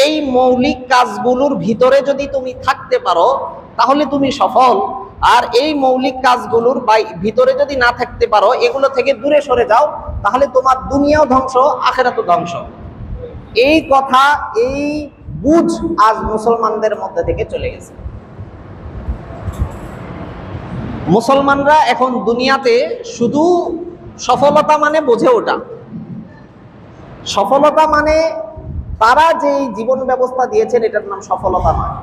এই মৌলিক কাজগুলোর ভিতরে যদি তুমি থাকতে পারো তাহলে তুমি সফল। আর এই মৌলিক কাজগুলোর ভিতরে যদি না থাকতে পারো, এগুলো থেকে দূরে সরে যাও, তাহলে তোমার দুনিয়াও ধ্বংস, আখিরাতও ধ্বংস। এই কথা, এই বুঝ আজ মুসলমানদের মধ্যে থেকে চলে গেছে। মুসলমানরা এখন দুনিয়াতে শুধু সফলতা মানে বোঝে ওটা। সফলতা মানে তারা যে জীবন ব্যবস্থা দিয়েছেন এটার নাম সফলতা নয়।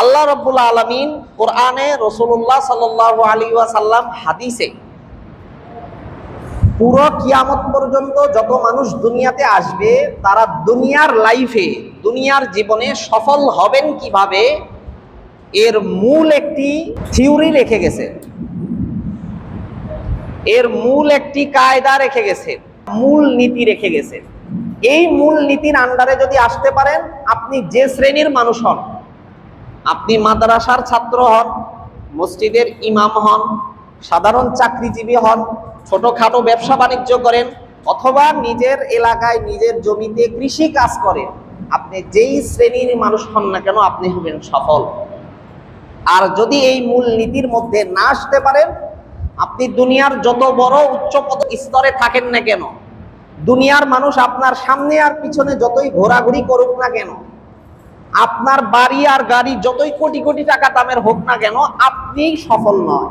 আল্লাহ রাব্বুল আলামিন কোরআনে, রাসূলুল্লাহ সাল্লাল্লাহু আলাইহি ওয়াসাল্লাম হাদিসে পুরো কিয়ামত পর্যন্ত যত মানুষ দুনিয়াতে আসবে তারা দুনিয়ার লাইফে, দুনিয়ার জীবনে সফল হবেন কিভাবে এর মূল একটি থিওরি রেখে গেছে, এর মূল একটি কায়দা রেখে গেছে, মূল নীতি রেখে গেছে। এই মূল নীতির আন্ডারে যদি আসতে পারেন, আপনি যে শ্রেণীর মানুষ হন, আপনি মাদ্রাসার ছাত্র হন, মসজিদের ইমাম হন, সাধারণ চাকরিজীবী হন, ছোটখাটো ব্যবসা বাণিজ্য করেন, অথবা নিজের এলাকায় নিজের জমিতে কৃষি কাজ করেন, আপনি যেই শ্রেণীর মানুষ হন না কেন আপনি হবেন সফল। আর যদি এই মূল নীতির মধ্যে না আসতে পারেন, আপনি দুনিয়ার যত বড় উচ্চ স্তরে থাকেন না কেন, দুনিয়ার মানুষ আপনার সামনে আর পিছনে যতই ঘোরাঘুরি করুক না কেন, আপনার বাড়ি আর গাড়ি যতই কোটি কোটি টাকা দামের হোক না কেন, আপনি সফল নয়।